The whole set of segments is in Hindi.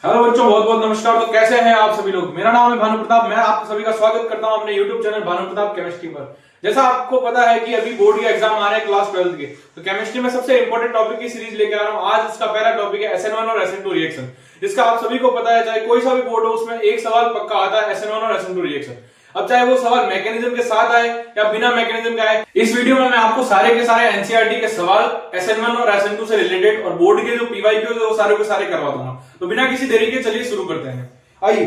हेलो बच्चों, बहुत बहुत नमस्कार। तो कैसे हैं आप सभी लोग। मेरा नाम है भानु प्रताप। मैं आप सभी का स्वागत करता हूं अपने YouTube channel Bhanu Pratap chemistry पर। जैसा आपको पता है कि अभी बोर्ड के एग्जाम आ रहे हैं क्लास 12 के, तो केमिस्ट्री में सबसे इंपॉर्टेंट टॉपिक की सीरीज लेकर आ रहा हूं। आज इसका पहला टॉपिक है SN1 और SN2 रिएक्शन। इसका आप सभी को पता है, चाहे कोई सा भी बोर्ड हो उसमें एक सवाल पक्का आता है SN1 और SN2 रिएक्शन। अब चाहे वो सवाल मैकेनिज्म के साथ आए या बिना मैकेनिज्म का आए, इस वीडियो में मैं आपको सारे के सारे एनसीईआरटी के सवाल SN1 और SN2 से रिलेटेड और बोर्ड के जो पीवाईक्यू है वो सारे के सारे करवा दूंगा। तो बिना किसी देरी के चलिए शुरू करते हैं। आइए,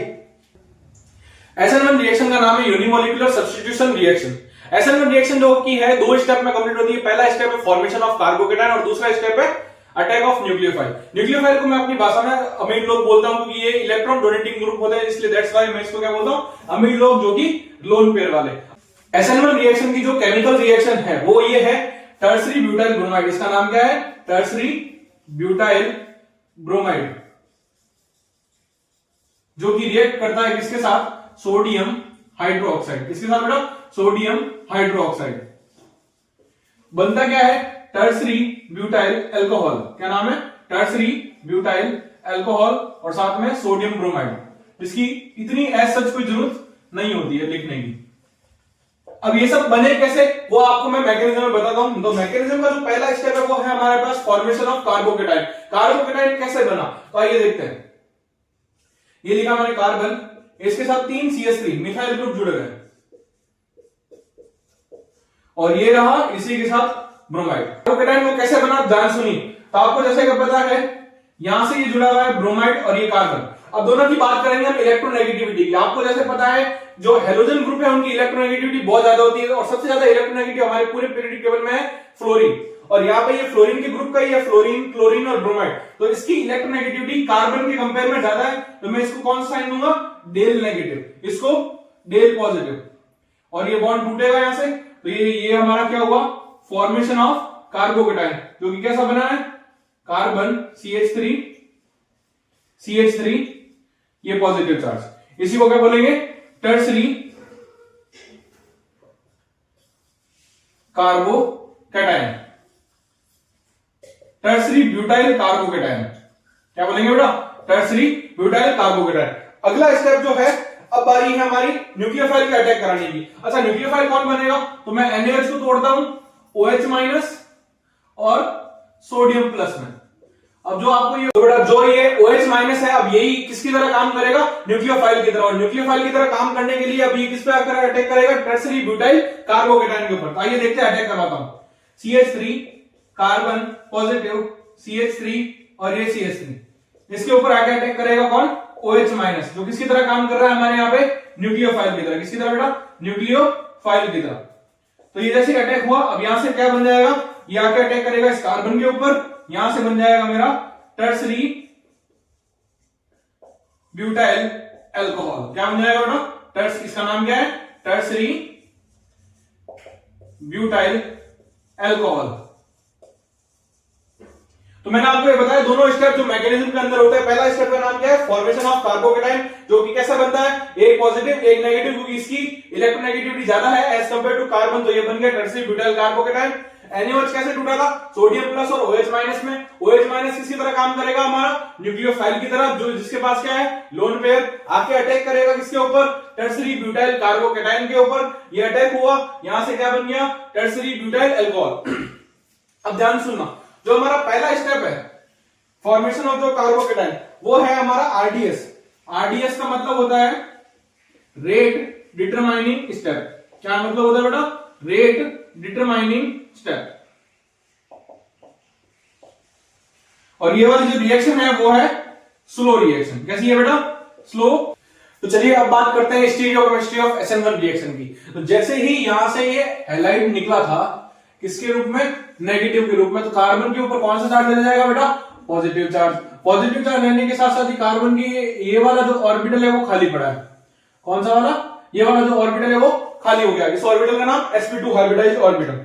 SN1 रिएक्शन का नाम है unimolecular substitution reaction. SN1 reaction जो की है दो स्टेप में कंप्लीट होती है। पहला स्टेप है फॉर्मेशन ऑफ कार्बोकेटायन और दूसरा स्टेप है अटैक ऑफ न्यूक्लियोफाइल। न्यूक्लियोफाइल को मैं अपनी भाषा में अमीर लोग बोलता हूं क्योंकि ये इलेक्ट्रॉन डोनेटिंग ग्रुप होते हैं, इसलिए दैट्स व्हाई मैं इसको क्या बोलता हूं, अमीर लोग जो कि लोन पेयर वाले। SN1 रिएक्शन की जो केमिकल रिएक्शन है वो ये है टर्सरी ब्यूटाइल ब्रोमाइड। इसका नाम क्या है? टर्सरी ब्यूटाइल ब्रोमाइड, जो कि रिएक्ट करता है किसके साथ? Sodium hydroxide. किसके साथ बेटा? Sodium hydroxide. बनता क्या है? Tertiary butyl alcohol. क्या नाम है? टर्सरी ब्यूटाइल अल्कोहल और साथ में सोडियम ब्रोमाइड। इसकी इतनी एज सच कोई जरूरत नहीं होती है लिखने की। अब ये सब बने कैसे वो आपको मैं मैकेनिज्म में बताता हूं। तो मैकेनिज्म का जो पहला स्टेप है वो है हमारे पास फॉर्मेशन ऑफ कार्बोकेटाइन। कार्बोकेटाइन कैसे बना, तो आइए देखते हैं। ये लिखा मैंने कार्बन, इसके साथ 3 CH3 मिथाइल ग्रुप जुड़े हुए हैं और ये रहा इसी के साथ ब्रोमाइड। कार्बोकेटाइन को कैसे बना ध्यान सुनिए। तो आपको जैसे कि पता है यहां से ये जुड़ा हुआ है ब्रोमाइड और ये कार्बन। अब दोनों की बात करेंगे हम इलेक्ट्रोनेगेटिविटी की। आपको जैसे पता है जो हेलोजन ग्रुप है उनकी इलेक्ट्रोनेगेटिविटी बहुत ज्यादा होती है और सबसे ज्यादा इलेक्ट्रोनेगेटिव हमारे पूरे पीरियोडिक टेबल में है फ्लोरीन। और यहाँ पे ये फ्लोरीन के ग्रुप का ही है, फ्लोरीन, क्लोरीन और ब्रोमाइड। तो इसकी इलेक्ट्रोनेगेटिविटी कार्बन के कंपेयर में ज्यादा है, तो मैं इसको कौन सा साइन दूंगा? डेल नेगेटिव, इसको डेल पॉजिटिव। और ये बॉन्ड टूटेगा यहां से, तो ये हमारा क्या हुआ? फॉर्मेशन ऑफ कार्बोकेटाइन, जो कि कैसा बना है? कार्बन CH3 ये पॉजिटिव चार्ज। इसी को क्या बोलेंगे? Tertiary carbocation, tertiary butyl carbocation. क्या बोलेंगे बेटा? Tertiary butyl carbocation. अगला स्टेप जो है, अब बारी है हमारी न्यूक्लियोफाइल का अटैक कराने की। अच्छा, न्यूक्लियोफाइल कौन बनेगा? तो मैं NaH को तोड़ता हूं OH- और सोडियम प्लस में। अब जो आपको ये बेटा जो ये OH- है, अब यही किसकी तरह काम करेगा? न्यूक्लियोफाइल की तरह। और न्यूक्लियोफाइल की तरह काम करने के लिए अब ये किस पे आकर अटैक करेगा? टर्सरी ब्यूटाइल कार्बोकेटाइन के ऊपर। तो आइए देखते हैं, अटैक करवाता हूं। CH3 कार्बन पॉजिटिव, CH3 और ये CH3, इसके ऊपर आके अटैक करेगा कौन? OH-, जो किसकी तरह काम कर रहा है हमारे यहाँ पे? न्यूक्लियोफाइल की तरह। किसकी तरह बेटा? न्यूक्लियोफाइल की तरह। तो ये जैसे अटैक हुआ, अब यहां से क्या बन जाएगा? ये आके अटैक करेगा इस कार्बन के ऊपर, यहां से बन जाएगा मेरा टर्सरी ब्यूटाइल अल्कोहल। क्या बन जाएगा बेटा? इसका नाम क्या है? Tertiary butyl alcohol. तो मैंने आपको ये बताया दोनों स्टेप जो मैकेनिज्म के अंदर होता है। पहला स्टेप का नाम क्या है? फॉर्मेशन ऑफ कार्बोकेटाइन, जो कि कैसा बनता है? एक पॉजिटिव एक नेगेटिव, क्योंकि इसकी इलेक्ट्रोनेगेटिविटी ज्यादा है एज कंपेयर टू कार्बन। तो ये बन गया टर्सरी ब्यूटाइल कार्बोकेटाइन। NaOH कैसे टूटा था? सोडियम प्लस और OH- में। OH- किसकी तरह काम करेगा? हमारा न्यूक्लियोफाइल की तरह, जो जिसके पास क्या है? Lone pair. आके अटैक करेगा किसके ऊपर? टर्सरी ब्यूटाइल कार्बोकेटाइन के ऊपर। ये अटैक हुआ, यहां से क्या बन गया? Tertiary butyl alcohol. अब ध्यान सुनना, जो हमारा पहला स्टेप है फॉर्मेशन ऑफ जो कार्बोकेटाइन, वो है हमारा RDS। RDS का मतलब होता है रेट डिटरमाइनिंग स्टेप। क्या मतलब होता है बेटा? Rate determining step. और ये वाली जो रिएक्शन है वो है स्लो रिएक्शन। कैसी है बेटा? स्लो। तो चलिए अब बात करते हैं स्टीरियोकेमिस्ट्री ऑफ SN1 रिएक्शन की। तो जैसे ही यहां से ये हैलाइड निकला था, किसके रूप में? नेगेटिव के रूप में। तो कार्बन के ऊपर कौन सा चार्ज ले जाएगा बेटा? Positive charge. पॉजिटिव चार्ज लेने के साथ साथ ही कार्बन की ये वाला जो ऑर्बिटल है वो खाली पड़ा है। कौन सा वाला? ये वाला जो ऑर्बिटल है वो खाली हो गया। इस ऑर्बिटल का नाम sp2 हाइब्रिडाइज्ड ऑर्बिटल।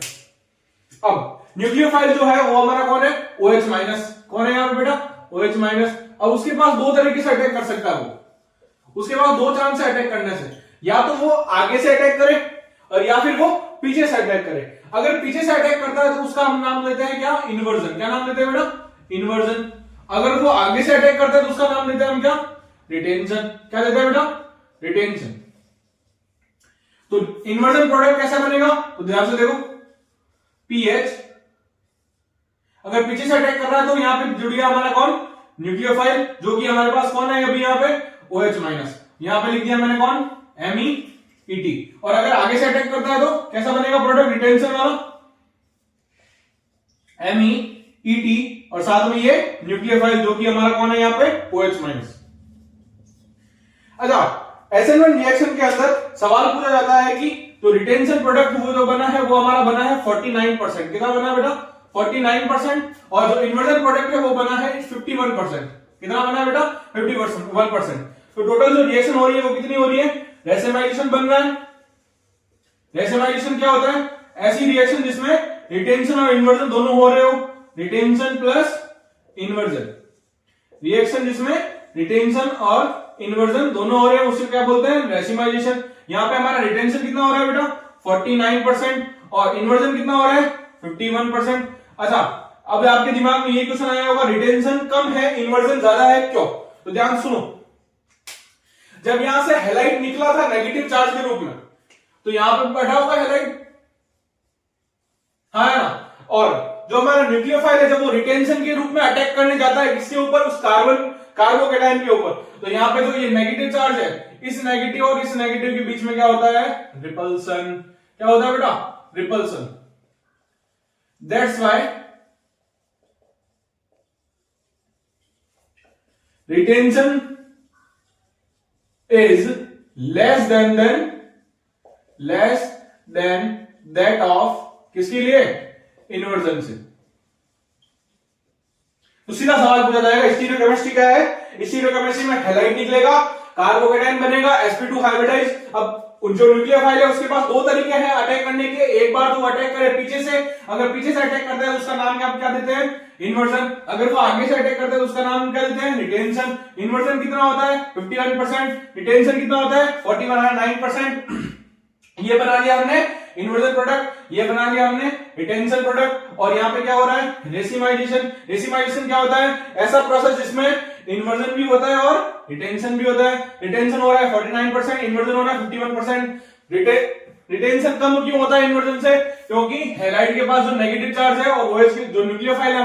अब न्यूक्लियोफाइल जो है वो हमारा कौन है? OH-। कौन है यहाँ पे बेटा? OH-। अब उसके पास दो तरीके से अटैक कर सकता है वो। उसके पास दो चांस है अटैक करने से, या तो वो आगे से अटैक करे और या फिर वो पीछे से अटैक करे। अगर पीछे से अटैक करता है तो उसका हम नाम लेते हैं क्या? इन्वर्जन। क्या नाम लेते हैं बेटा? इन्वर्जन। अगर वो आगे से अटैक करता है तो उसका नाम देते हैं हम क्या, रिटेंशन। क्या देते हैं बेटा, रिटेंशन। तो इन्वर्जन प्रोडक्ट कैसा बनेगा, तो ध्यान से देखो, पीएच अगर पीछे से अटैक कर रहा है तो यहां पे जुड़ गया हमारा कौन, न्यूक्लियोफाइल, जो कि हमारे पास कौन है अभी यहां पे, OH माइनस। यहां पे लिख दिया मैंने कौन, MEET। और अगर आगे से अटैक करता है तो कैसा बनेगा प्रोडक्ट, रिटेंशन वाला, MEET, और साथ में ये न्यूक्लियोफाइल जो कि हमारा कौन है यहाँ पे, OH माइनस। अच्छा, SN1 रिएक्शन के अंदर सवाल पूछा जाता है कि तो रिटेंशन प्रोडक्ट वो जो बना है वो हमारा बना है 49%। कितना बना है बेटा, 49%। और जो इन्वर्जन प्रोडक्ट है वो बना है 51%। कितना बना है बेटा, 51%। तो टोटल जो रिएक्शन हो रही है वो कितनी हो रही है, रेसिमाइलेशन बन रहा है। रेसिमाइलेशन क्या होता है, ऐसी रिएक्शन जिसमें रिटेंशन और इन्वर्जन दोनों हो रहे हो, रिटेंशन प्लस इन्वर्जन। रिएक्शन जिसमें रिटेंशन और इन्वर्जन दोनों हो रहे हैं उसे क्या बोलते हैं, रेसिमाइलेशन। यहां पे हमारा रिटेंशन कितना हो रहा है बेटा, 49%, और इन्वर्जन कितना हो रहा है, 51%। अच्छा, अब आपके दिमाग में ये क्वेश्चन आया होगा, रिटेंशन कम है इन्वर्जन ज्यादा है, क्यों? तो ध्यान सुनो, जब यहां से हैलाइड निकला था नेगेटिव चार्ज के रूप में, तो यहां पे बैठा होगा हैलाइड, हाँ है ना। और जो हमारा न्यूक्लियोफाइल है जब वो रिटेंशन के रूप में अटैक करने जाता है किसके ऊपर, उस कार्बोकैटायन के ऊपर, तो यहां पे जो ये नेगेटिव चार्ज है, इस नेगेटिव और इस नेगेटिव के बीच में क्या होता है, रिपल्सन। क्या होता है बेटा, repulsion. That's why retention is less than that of किसके लिए, इन्वर्जन से। तो सीधा सवाल पूछा जाएगा, स्टीरियोकेमिस्ट्री क्या है, स्टीरियोकेमिस्ट्री में हैलाइड निकलेगा, कार्बोकैटायन बनेगा, sp2 हाइब्रिडाइज। अब जो न्यूक्लियोफाइल है उसके पास दो तरीके हैं अटैक करने के, एक बार तो वो अटैक करे पीछे से, अगर पीछे से अटैक करता है तो उसका नाम क्या देते हैं, इन्वर्जन। अगर वो आगे से अटैक करता है तो उसका नाम क्या देते हैं, रिटेंशन। इन्वर्जन कितना होता है, 51%, रिटेंशन कितना होता है, 49%। ये बना लिया हमने इन्वर्जन प्रोडक्ट, ये बना लिया हमने रिटेंशन प्रोडक्ट, और यहाँ पे क्या हो रहा है, रेसिमाइलेशन। रेसिमाइलेशन क्या होता है, ऐसा प्रोसेस जिसमें इन्वर्जन भी होता है और रिटेंशन भी होता है। रिटेंशन हो रहा है 49%, इन्वर्जन हो रहा है 51%। रिटेंशन कम क्यों होता है इन्वर्जन से, क्योंकि हैलाइड के पास जो नेगेटिव चार्ज है और OH जो न्यूक्लियोफाइल है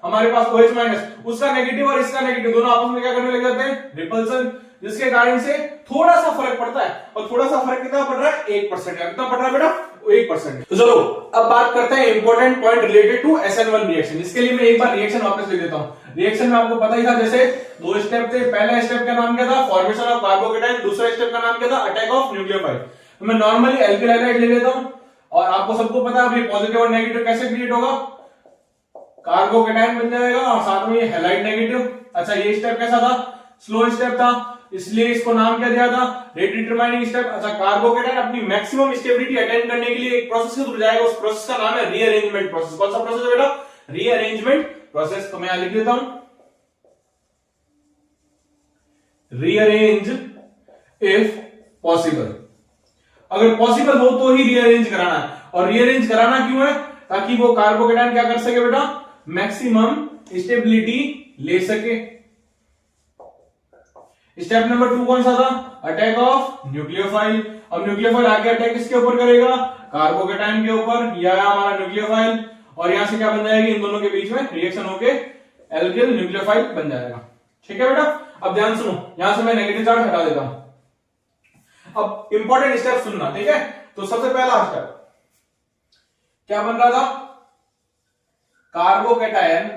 हमारे पास OH माइनस, उसका नेगेटिव और इसका नेगेटिव दोनों आपस में क्या करने लग जाते हैं, रिपल्सन, जिसके कारण से थोड़ा सा फर्क पड़ता है। और थोड़ा सा फर्क कितना पड़ रहा है, 1%। कितना पड़ रहा है बेटा, 1%। तो चलो अब बात करते हैं important point related to SN1 reaction. इसके लिए मैं एक बार रिएक्शन वापस लिख देता हूं। रिएक्शन में आपको पता ही था, जैसे दो स्टेप थे। पहला स्टेप का नाम क्या था, फॉर्मेशन ऑफ कार्बोकैटायन। दूसरा स्टेप का नाम क्या था, अटैक ऑफ न्यूक्लियोफाइल। तो मैं नॉर्मली एल्किल हैलाइड ले लेता हूं, और आपको सबको पता है पॉजिटिव और नेगेटिव कैसे क्रिएट होगा, कार्बोकैटायन बन जाएगा और साथ में हैलाइड नेगेटिव। अच्छा, ये स्टेप कैसा था, स्लो स्टेप था, इसलिए इसको नाम क्या दिया था, रेट डिटरमाइनिंग स्टेप। अच्छा, कार्बोकैटायन अपनी मैक्सिमम स्टेबिलिटी अटेन करने के लिए एक प्रोसेस के थ्रू जाएगा, उस प्रोसेस का नाम है रीअरेंजमेंट प्रोसेस। कौन सा प्रोसेस है बेटा, रीअरेंजमेंट प्रोसेस। तो मैं यहां लिख देता हूं, रीअरेंज इफ पॉसिबल। अगर पॉसिबल हो तो ही रीअरेंज कराना है। और रीअरेंज कराना क्यों है, ताकि वो कार्बोकैटायन क्या कर सके बेटा, मैक्सिमम स्टेबिलिटी ले सके। स्टेप नंबर 2 कौन सा था, अटैक ऑफ न्यूक्लियोफाइल। अब न्यूक्लियोफाइल आगे अटैक किसके ऊपर करेगा, कार्बोकैटायन के ऊपर। यह हमारा न्यूक्लियोफाइल, और यहां से क्या बन जाएगी, इन दोनों के बीच में रिएक्शन होके एल्किल न्यूक्लियोफाइल बन जाएगा। ठीक है बेटा, अब ध्यान सुनो, यहां से मैं नेगेटिव चार्ज हटा देता हूं। अब इंपॉर्टेंट स्टेप सुनना, ठीक है। तो सबसे पहला स्टेप क्या बन रहा था, कार्बोकैटायन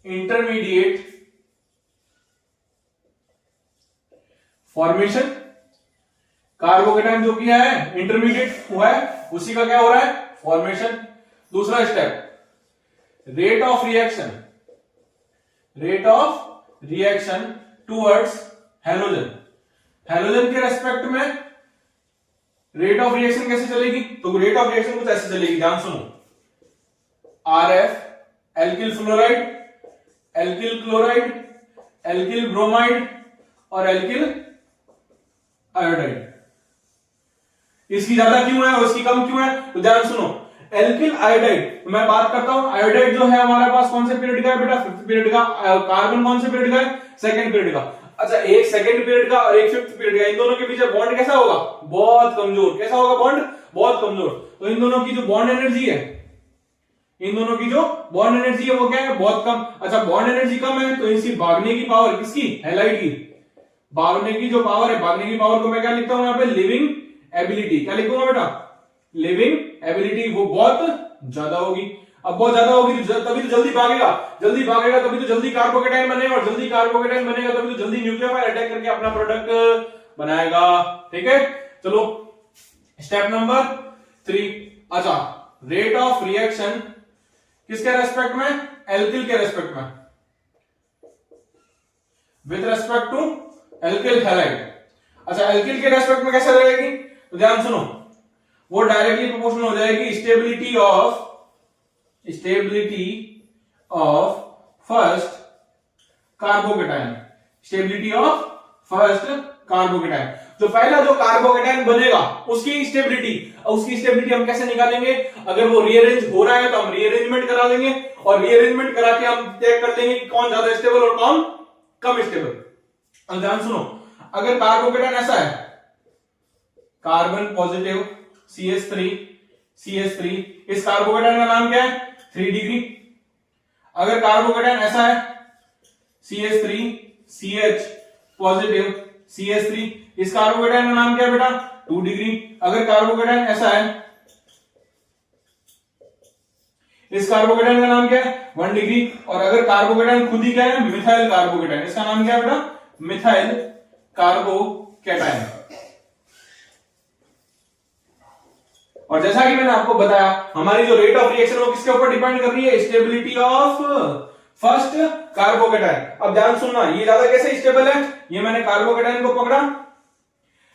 इंटरमीडिएट फॉर्मेशन। कार्बोकैटायन जो किया है इंटरमीडिएट हुआ है, उसी का क्या हो रहा है, फॉर्मेशन। दूसरा step, rate of reaction towards halogen. Halogen के रेस्पेक्ट में रेट ऑफ रिएक्शन कैसे चलेगी, तो रेट ऑफ रिएक्शन कुछ ऐसे चलेगी, ध्यान सुनो। RF alkyl fluoride, alkyl chloride, alkyl bromide और एल्किल आयोडाइड। इसकी ज्यादा क्यों है और इसकी कम क्यों है, तो ध्यान सुनो। एल्किल आयोडाइड, मैं बात करता हूं आयोडाइड जो है हमारे पास कौन से पीरियड का है बेटा, 5th पीरियड का। कार्बन कौन से पीरियड का है, 2nd पीरियड का। अच्छा, एक 2nd पीरियड का और एक 5th पीरियड का, इन दोनों के बीच बॉन्ड कैसा होगा, बहुत कमजोर। कैसा होगा बॉन्ड, बहुत कमजोर। तो इन दोनों की जो बॉन्ड एनर्जी है, इन दोनों की जो बॉन्ड एनर्जी है वो क्या है, बहुत कम। अच्छा, बॉन्ड एनर्जी कम है तो इनकी भागने की पावर किसकी, हैलाइड की, भागने की जो पावर है, भागने की पावर को मैं क्या लिखता हूं यहाँ पे, लिविंग एबिलिटी। क्या लिखूंगा बेटा, लिविंग एबिलिटी, वो बहुत ज्यादा होगी। अब बहुत ज्यादा होगी तो तभी तो जल्दी भागेगा, जल्दी भागेगा तभी तो जल्दी कार्बोकेटाइन बनेगा, और जल्दी कार्बोकेटाइन बनेगा तभी तो जल्दी न्यूक्लियोफाइल अटैक करके अपना प्रोडक्ट बनाएगा। ठीक है, चलो स्टेप नंबर 3। अच्छा, रेट ऑफ रिएक्शन किसके रेस्पेक्ट में, एल्किल के रेस्पेक्ट में, with respect to alkyl halide. अच्छा, एल्किल के रेस्पेक्ट में कैसे रहेगी, तो ध्यान सुनो, वो डायरेक्टली प्रोपोर्शनल हो जाएगी stability of first carbocation, stability of first carbocation. जो पहला जो कार्बोकेटाइन बनेगा उसकी स्टेबिलिटी हम कैसे निकालेंगे, अगर वो रीअरेंज हो रहा है तो हम रीअरेंजमेंट करा देंगे, और रीअरेंजमेंट करा के हम तय कर देंगे कि कौन ज्यादा स्टेबल और कौन कम स्टेबल। अब ध्यान सुनो, अगर कार्बोकेटाइन ऐसा है, कार्बन पॉजिटिव CH3, इस कार्बोकेटाइन का नाम क्या है, 3 डिग्री। अगर कार्बोकेटाइन ऐसा है CH3 CH पॉजिटिव CH3, इस कार्बोकेटाइन का नाम क्या है बेटा, 2 डिग्री। अगर कार्बोकेटाइन ऐसा है, इस कार्बोकेटाइन का नाम क्या है, 1 डिग्री। और अगर कार्बोकेटाइन खुद ही क्या है, मिथाइल कार्बोकेटाइन, इसका नाम क्या है बेटा, मिथाइल कार्बोकेटाइन। और जैसा कि मैंने आपको बताया, हमारी जो रेट ऑफ रिएक्शन वो किसके ऊपर डिपेंड कर रही है, स्टेबिलिटी ऑफ फर्स्ट कार्बोकेटाइन। अब ध्यान सुनना, ये ज्यादा कैसे स्टेबल है, ये मैंने कार्बोकेटाइन को पकड़ा,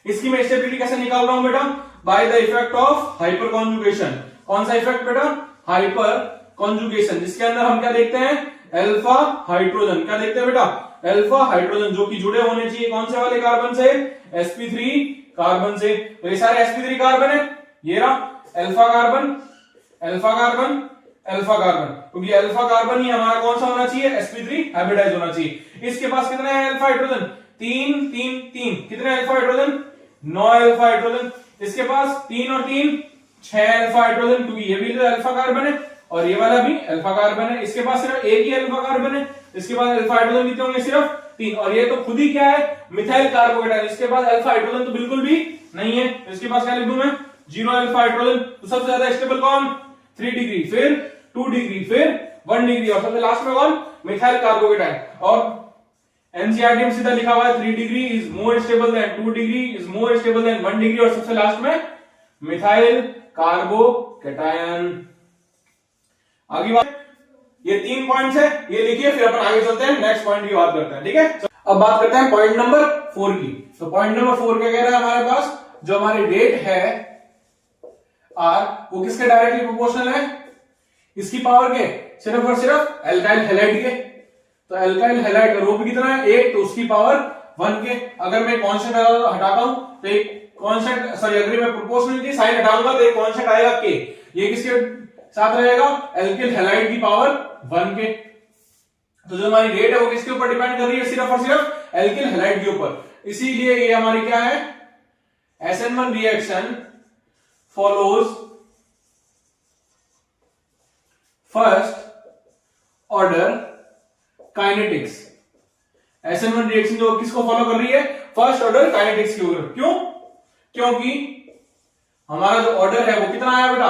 इसकी मैं स्टेबिलिटी कैसे निकाल रहा हूं बेटा, by the effect of hyper conjugation. कौन सा इफेक्ट बेटा, हाइपर कॉन्जुगेशन, जिसके अंदर हम क्या देखते हैं, अल्फा हाइड्रोजन। क्या देखते हैं बेटा, अल्फा हाइड्रोजन, जो कि जुड़े होने चाहिए कौन से वाले कार्बन से, sp3 कार्बन से। तो ये सारे sp3 कार्बन है, ये रहा alpha carbon, alpha carbon, alpha carbon, क्योंकि अल्फा कार्बन ही हमारा कौन सा होना चाहिए, sp3 हाइब्रिडाइज होना चाहिए। इसके पास कितने हैं अल्फा हाइड्रोजन, 3 कितने अल्फा हाइड्रोजन, 9 अल्फा हाइड्रोजन। इसके पास 3 और 3 6 अल्फा हाइड्रोजन, क्योंकि ये भी तो अल्फा कार्बन है और ये वाला भी अल्फा कार्बन है। इसके पास सिर्फ एक ही अल्फा कार्बन है, इसके पास अल्फा हाइड्रोजन कितने होंगे, सिर्फ 3। और ये तो खुद ही क्या है, मिथाइल कार्बोकेटाइन, इसके पास अल्फा हाइड्रोजन तो बिल्कुल भी नहीं है, इसके पास क्या लिख दूं मैं, 0 अल्फा हाइड्रोजन। तो सबसे ज्यादा स्टेबल कौन, 3 डिग्री, फिर 2 डिग्री, फिर 1 डिग्री, और सबसे लास्ट में कौन, मिथाइल कार्बोकेटाइन। और एनसीईआरटी में सीधा लिखा हुआ है 3 degree is more stable then 2 degree is more stable then 1 degree, और सबसे लास्ट में मिथाइल कार्बोकेटाइन। आगे बात, ये 3 पॉइंट्स है, ये लिखिए, फिर अपन आगे चलते हैं, नेक्स्ट पॉइंट की बात करते हैं। ठीक है, अब बात करते हैं पॉइंट नंबर 4 की। तो पॉइंट नंबर 4 क्या कह रहा है हमारे पास, जो हमारी रेट है आर, वो किसके डायरेक्टली प्रोपोर्शनल है, इसकी पावर के सिर्फ और सिर्फ एल्काइल हैलाइड के। तो एल्काइल हैलाइड का रो भी कितना है, 1, तो उसकी पावर 1 के। अगर मैं कांस्टेंट हटाता हूं तो एक कांस्टेंट, सॉरी अगर मैं प्रोपोर्शनलिटी साइन हटाऊंगा तो एक कांस्टेंट आएगा के, ये किसके साथ रहेगा, एल्किल हैलाइड की पावर 1 के। तो जो हमारी रेट है वो किसके ऊपर डिपेंड कर रही है, सिर्फ और सिर्फ एल्किल हैलाइड के ऊपर। इसीलिए ये हमारी क्या है, SN1 reaction follows first order kinetics. SN1 reaction जो किसको फॉलो कर रही है, फर्स्ट ऑर्डर काइनेटिक्स के ऊपर। क्यों, क्योंकि हमारा जो ऑर्डर है वो कितना आया बेटा,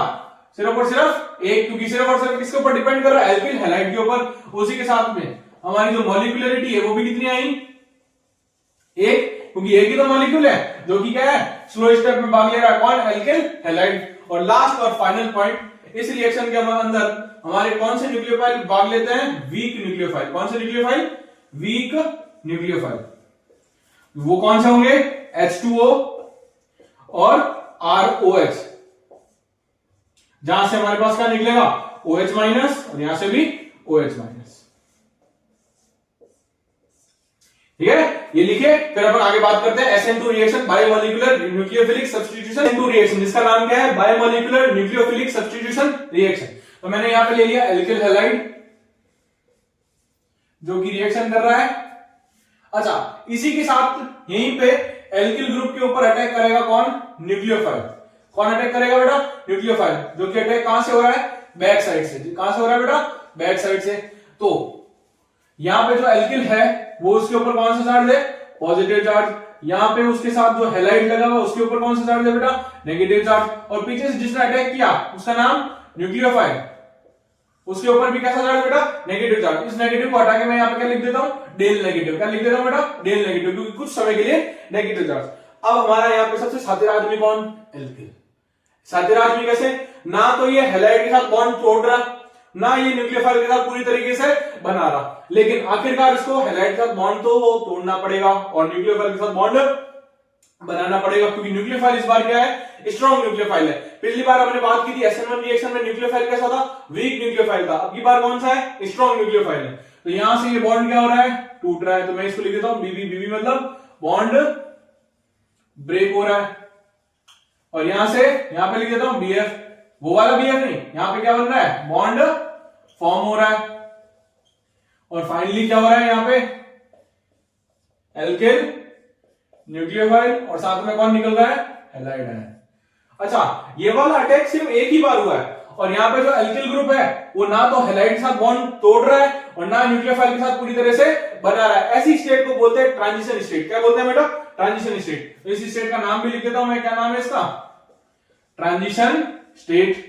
सिर्फ और सिर्फ 1, क्योंकि सिर्फ और सिर्फ किसके ऊपर डिपेंड कर रहा है, एल्किल हैलाइड के ऊपर। उसी के साथ में हमारी जो मॉलिक्यूलरिटी है वो भी कितनी आई, 1, क्योंकि एक ही तो मॉलिक्यूल है जो कि क्या है, स्लो स्टेप में भाग ले रहा है, कौन, एल्किल हैलाइड। और लास्ट और फाइनल पॉइंट, इस रिएक्शन के अंदर हमारे कौन से न्यूक्लियोफाइल भाग लेते हैं, वीक न्यूक्लियोफाइल। कौन से न्यूक्लियोफाइल, वीक न्यूक्लियोफाइल। वो कौन से होंगे, H2O और ROH। जहां से हमारे पास क्या निकलेगा, OH माइनस, और यहां से भी OH माइनस। ठीक है, ये लिखे, फिर अपन आगे बात करते हैं SN2 reaction, biomolecular nucleophilic substitution SN2 reaction, जिसका नाम क्या है, बायोमोलिकुलर न्यूक्लियोफिलिक सब्स्टिट्यूशन रिएक्शन। तो मैंने यहां पे ले लिया एल्किल हैलाइड जो कि रिएक्शन कर रहा है। अच्छा, इसी के साथ यहीं पे एल्किल ग्रुप के ऊपर अटैक करेगा कौन, न्यूक्लियोफाइल। कौन अटैक करेगा बेटा, न्यूक्लियोफाइल, जो कि अटैक कहां से हो रहा है, बैक साइड से। कहां से हो रहा है बेटा, बैक साइड से। तो यहां पे जो एल्किल है वो उसके ऊपर कौन सा चार्ज है, पॉजिटिव चार्ज। यहां पे उसके साथ जो हैलाइड लगा हुआ उसके ऊपर कौन सा चार्ज है बेटा, नेगेटिव चार्ज। और पीछे से जिसने अटैक किया उसका नाम न्यूक्लियोफाइल, उसके ऊपर भी कैसा चार्ज बेटा, नेगेटिव चार्ज। इस नेगेटिव को हटा के मैं यहां पे क्या लिख देता हूं, डेल नेगेटिव। क्या लिख देता हूं बेटा, डेल नेगेटिव, क्योंकि कुछ समय के लिए नेगेटिव चार्ज। अब हमारा यहां पे सबसे सातिर आदमी कौन, एल्किल। सातिर आदमी कैसे, ना तो ये हैलाइड के साथ बॉन्ड तोड़ रहा, ना ये न्यूक्लियोफाइल के साथ पूरी तरीके से बना रहा, लेकिन आखिरकार इसको हैलाइड के साथ बॉन्ड तो तोड़ना पड़ेगा और न्यूक्लियोफाइल के साथ बॉन्ड बनाना पड़ेगा, क्योंकि न्यूक्लियोफाइल इस बार क्या है, स्ट्रॉन्ग न्यूक्लियोफाइल है। पिछली बार हमने बात की थी SN1 रिएक्शन में न्यूक्लियोफाइल कैसा था, वीक न्यूक्लियोफाइल था। अब की बार कौन सा है, स्ट्रॉन्ग न्यूक्लियोफाइल है। तो यहां से ये बॉन्ड क्या हो रहा है, टूट रहा है। तो मैं इसको लिख देता हूं बीबी। बीबी मतलब बॉन्ड ब्रेक हो रहा है। और यहां से यहां पे लिख देता हूं BF, वो वाला BF नहीं, यहां पे क्या बन रहा है, बॉन्ड फॉर्म हो रहा है। और फाइनली क्या हो रहा है, यहां पे एल्किल न्यूक्लियोफाइल और साथ में कौन निकल रहा है, हैलाइड है। अच्छा, ये वाला अटैक सिर्फ एक ही बार हुआ है और यहाँ पे जो एल्किल ग्रुप है वो ना तो हैलाइड के साथ बॉन्ड तोड़ रहा है और ना न्यूक्लियोफाइल के साथ पूरी तरह से बना रहा है। ऐसी स्टेट को बोलते हैं ट्रांजिशन स्टेट। क्या बोलते हैं बेटा, ट्रांजिशन स्टेट। तो इस स्टेट का नाम भी लिख देता हूं मैं, क्या नाम है इसका, ट्रांजिशन स्टेट।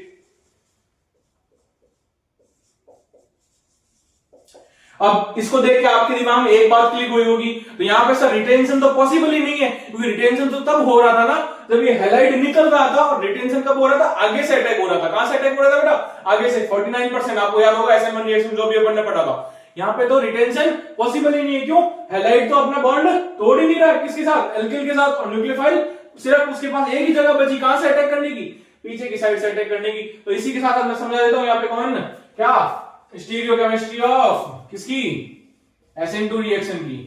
अब इसको देख के आपके दिमाग में एक बात क्लिक हुई होगी, तो यहां पे सर रिटेंशन तो पॉसिबल ही नहीं है, क्योंकि रिटेंशन तो तब हो रहा था ना जब ये हैलाइड निकल रहा था, और रिटेंशन कब हो रहा था, आगे से अटैक हो रहा था। कहां से अटैक हो रहा था बेटा, आगे से। 49% आपको याद होगा SN1 रिएक्शन जो भी अपन ने पढ़ा था। यहां पे तो रिटेंशन पॉसिबल ही नहीं है। क्यों, हैलाइड तो अपना बॉन्ड तोड़ ही नहीं रहा है, किसके साथ, एल्किल के साथ। और न्यूक्लियोफाइल सिर्फ उसके पास एक ही जगह बची, कहां से अटैक करने की, पीछे की साइड से अटैक करने की। तो इसी के साथ मैं समझा देता हूं यहाँ पे कौन क्या, स्टीरियोकेमिस्ट्री ऑफ किसकी, SN2 रिएक्शन की।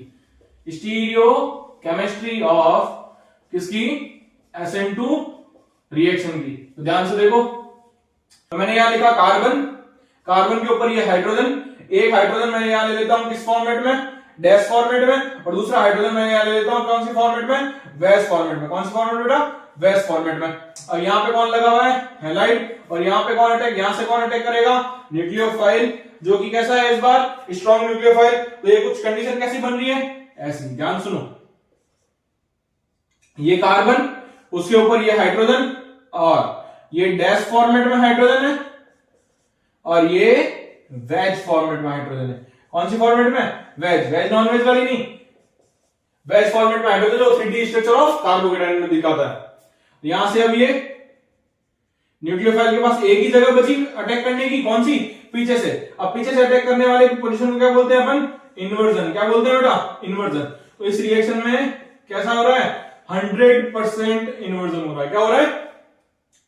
स्टीरियोकेमिस्ट्री ऑफ किसकी, SN2 रिएक्शन की। तो ध्यान से देखो, तो मैंने यहां लिखा कार्बन, कार्बन के ऊपर ये हाइड्रोजन। एक हाइड्रोजन मैंने यहां ले लेता हूं किस फॉर्मेट में, डैश फॉर्मेट में, और दूसरा हाइड्रोजन मैंने यहां ले लेता हूं कौन सी फॉर्मेट में, वैस फॉर्मेट में। कौन सी फॉर्मेट बेटा, वैस फॉर्मेट में। और यहां पे कौन लगा हुआ है, हैलाइड। और यहां पे कौन अटैक, यहां से कौन अटैक करेगा, न्यूक्लियोफाइल, जो कि कैसा है इस बार, स्ट्रॉन्ग न्यूक्लियोफाइल। तो ये कुछ कंडीशन कैसी बन रही है, ऐसी, ध्यान सुनो। ये कार्बन, उसके ऊपर ये हाइड्रोजन, और ये डैश फॉर्मेट में हाइड्रोजन है, और ये वेज फॉर्मेट में हाइड्रोजन है। कौन सी फॉर्मेट में, वेज। वेज नॉन वेज वाली नहीं, वेज फॉर्मेट में हाइड्रोजन जो 3D स्ट्रक्चर ऑफ कार्बोकेटाइन में दिखाता है। यहां से अब ये न्यूक्लियोफाइल के पास एक ही जगह बची अटैक करने की, कौन सी, पीछे से। अब पीछे से अटैक करने वाले पोजीशन को क्या बोलते हैं अपन, इन्वर्जन। क्या बोलते हैं बेटा, इन्वर्जन। तो इस रिएक्शन में कैसा हो रहा है, 100% इन्वर्जन हो रहा है। क्या हो रहा है,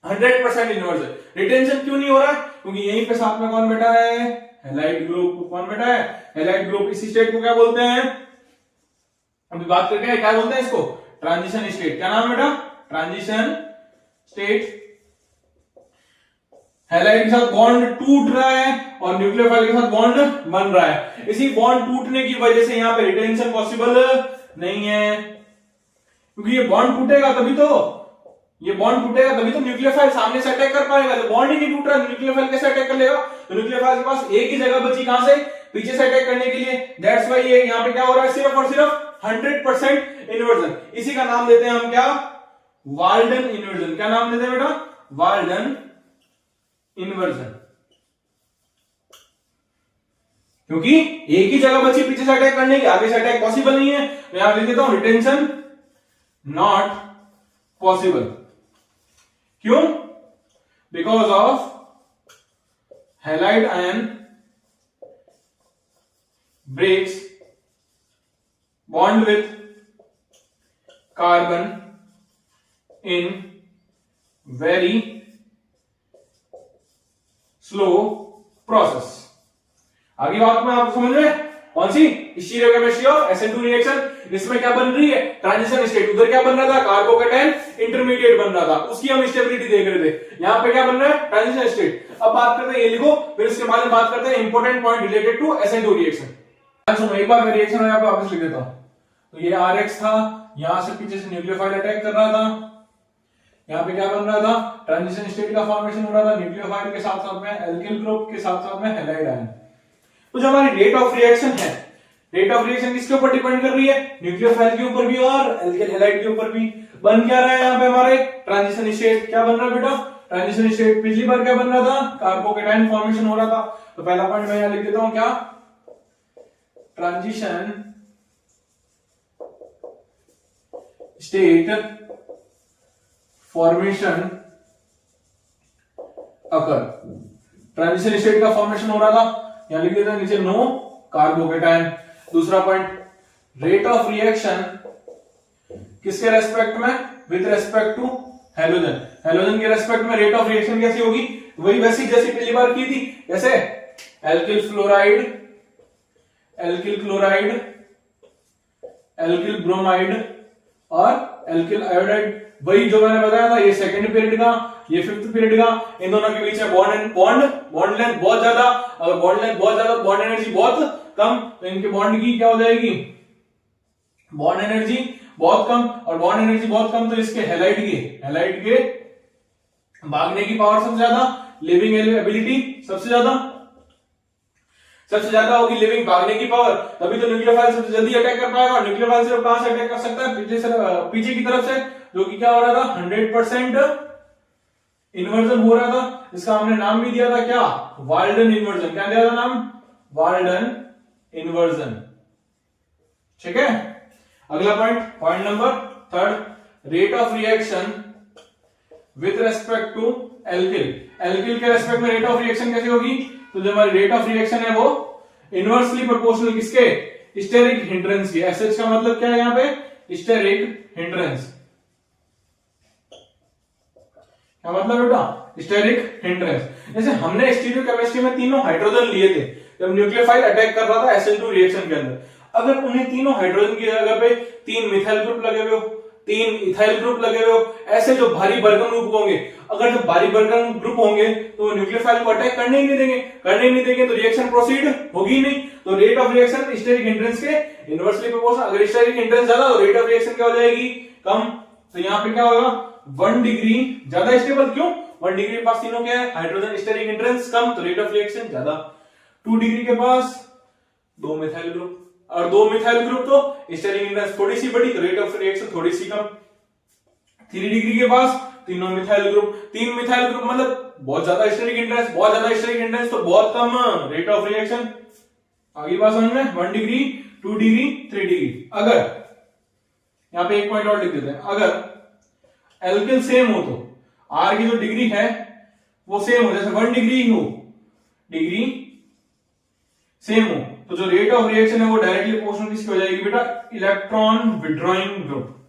100% इन्वर्जन। रिटेंशन क्यों नहीं हो रहा है, क्योंकि यहीं पे साथ में कौन बैठा है, हैलाइड ग्रुप। कौन बैठा है, हैलाइड ग्रुप। इसी स्टेट को क्या बोलते हैं, अभी बात करके क्या बोलते हैं इसको, ट्रांजिशन स्टेट। क्या नाम बेटा, ट्रांजिशन स्टेट। हैलाइड के साथ बॉन्ड टूट रहा है और न्यूक्लियोफाइल के साथ बॉन्ड बन रहा है। इसी बॉन्ड टूटने की वजह से यहां पे रिटेंशन पॉसिबल नहीं है, क्योंकि ये बॉन्ड टूटेगा तभी तो, ये बॉन्ड टूटेगा तभी तो न्यूक्लियोफाइल सामने से अटैक कर पाएगा। तो बॉन्ड ही नहीं टूट रहा, न्यूक्लियोफाइल कैसे अटैक कर लेगा। तो न्यूक्लियोफाइल के पास एक ही जगह बची, कहां से, पीछे से अटैक करने के लिए। दैट्स व्हाई ये यहां पे क्या हो रहा है, सिर्फ और सिर्फ 100% इन्वर्जन। इसी का नाम देते हैं हम क्या, वाल्डन इन्वर्जन। क्या नाम देते हैं बेटा, वाल्डन इन्वर्जन। क्योंकि एक ही जगह बची पीछे से अटैक करने की, आगे से अटैक पॉसिबल नहीं है। तो यहां लिख देता हूं रिटेंशन नॉट पॉसिबल। क्यों, because of halide ion breaks bond with carbon in very slow process. आगे बात में आपको समझ में कौन सी? Stereochemistry of SN2 reaction. इसमें क्या बन रही है? Transition state. उधर क्या बन रहा था? कार्बोकेटायन इंटरमीडिएट बन रहा था, उसकी हम स्टेबिलिटी देख रहे थे। यहाँ पे क्या बन रहा है? Transition state. अब बात करते हैं, ये लिखो, फिर उसके बाद में बात करते हैं important point related to SN2 reaction. सुनो, एक बार मैं रिएक्शन यहाँ पे वापस लिख देता हूं। तो ये RX था, यहां से पीछे से न्यूक्लियोफाइल अटैक कर रहा था, यहाँ पे क्या बन रहा था? ट्रांजिशन स्टेट का फॉर्मेशन हो रहा था, न्यूक्लियोफाइल के साथ साथ में एल्किल ग्रुप के साथ साथ में हैलाइड आयन। तो जो हमारी रेट ऑफ रिएक्शन है, रेट ऑफ रिएक्शन किसके ऊपर डिपेंड कर रही है? न्यूक्लियोफाइल के ऊपर भी और एल्किल हैलाइड के ऊपर भी। बन क्या रहा है यहाँ पे हमारे? Transition state. क्या बन रहा है बेटा? Transition state. पिछली बार क्या बन रहा था? कार्बोकेटायन फॉर्मेशन हो रहा था। तो पहला पॉइंट मैं यहां लिख देता हूं, क्या? Transition state formation occur. Transition state का फॉर्मेशन हो रहा था, यहां लिख देते हैं नीचे नो कार्बोकेटायन। दूसरा पॉइंट, रेट ऑफ रिएक्शन किसके रेस्पेक्ट में? With respect to halogen. Halogen के रेस्पेक्ट में रेट ऑफ रिएक्शन कैसी होगी? वही वैसी जैसी पिछली बार की थी। कैसे? Alkyl fluoride, alkyl chloride, alkyl bromide और एल्किल आयोडाइड। वही जो मैंने बताया था, ये सेकंड पीरियड का, ये फिफ्थ पीरियड का। इन दोनों के बीच में बॉन्ड लेंथ बहुत ज्यादा। अगर बॉन्ड लेंथ बहुत ज्यादा, बॉन्ड एनर्जी बहुत कम, तो इनके बॉन्ड की क्या हो जाएगी? बॉन्ड एनर्जी बहुत कम। और बॉन्ड एनर्जी बहुत कम, तो इसके हैलाइड के भागने की पावर सबसे ज्यादा, लिविंग एबिलिटी सबसे ज्यादा होगी, लिविंग भागने की पावर। तभी तो न्यूक्लियोफाइल सबसे जल्दी अटैक कर पाएगा। और न्यूक्लियोफाइल सिर्फ कहां से अटैक कर सकता है? पीछे की तरफ से, जो कि क्या हो रहा था? 100% इन्वर्जन हो रहा था। इसका हमने नाम भी दिया था, क्या? Walden inversion. क्या दिया था नाम? Walden inversion. ठीक है। अगला point number third, rate of reaction with respect to alkyl. Alkyl के रेस्पेक्ट में रेट ऑफ रिएक्शन कैसी होगी? तो जो हमारी रेट ऑफ रिएक्शन है वो इनवर्सली प्रोपोर्शनल किसके? स्टेरिक हिंड्रेंस की। एसएच का मतलब क्या है यहाँ पे? Steric hindrance. क्या मतलब बेटा? Steric hindrance. जैसे हमने स्टीरियोकेमिस्ट्री में तीनों हाइड्रोजन लिए थे जब न्यूक्लियोफाइल अटैक कर रहा था SN2 रिएक्शन के अंदर। अगर उन्हें तीनों हाइड्रोजन की जगह पे 3 मिथाइल ग्रुप लगे हुए हो, 3 इथाइल ग्रुप लगे हुए हो, ऐसे जो भारी भरकम ग्रुप होंगे, अगर जो भारी भरकम ग्रुप होंगे तो न्यूक्लियोफाइल को अटैक करने ही नहीं देंगे, तो रिएक्शन प्रोसीड होगी नहीं। तो rate of reaction steric hindrance के इनवर्सली प्रोपोर्शनल। अगर स्टेरिक हिंड्रेंस ज्यादा तो रेट ऑफ रिएक्शन क्या हो जाएगी? कम। तो यहाँ पे क्या होगा? 1 डिग्री ज्यादा स्टेबल। क्यों? 1 डिग्री के पास तीनों क्या है? हाइड्रोजन। स्टेरिक हिंड्रेंस कम, तो रेट ऑफ रिएक्शन ज्यादा। 2 डिग्री के पास 2 मिथाइल ग्रुप, और 2 मिथाइल ग्रुप तो स्टेरिक हिंड्रेंस थोड़ी सी बड़ी, तो रेट ऑफ रिएक्शन थोड़ी सी कम। 3 डिग्री के पास तीनों मिथाइल ग्रुप, 3 मिथाइल ग्रुप मतलब बहुत ज्यादा स्टेरिक हिंड्रेंस, बहुत ज्यादा स्टेरिक हिंड्रेंस तो बहुत कम रेट ऑफ रिएक्शन। आगे बात समझ में? 1 डिग्री, 2 डिग्री, 3 डिग्री। अगर यहां पे एक पॉइंट और लिख देते हैं, अगर एल्किल सेम हो तो आर की जो डिग्री है वो सेम हो, जैसे 1 डिग्री हो, डिग्री सेम हो, तो जो रेट ऑफ रिएक्शन है वो डायरेक्टली प्रोपोर्शनल किसकी हो जाएगी बेटा? Electron withdrawing group.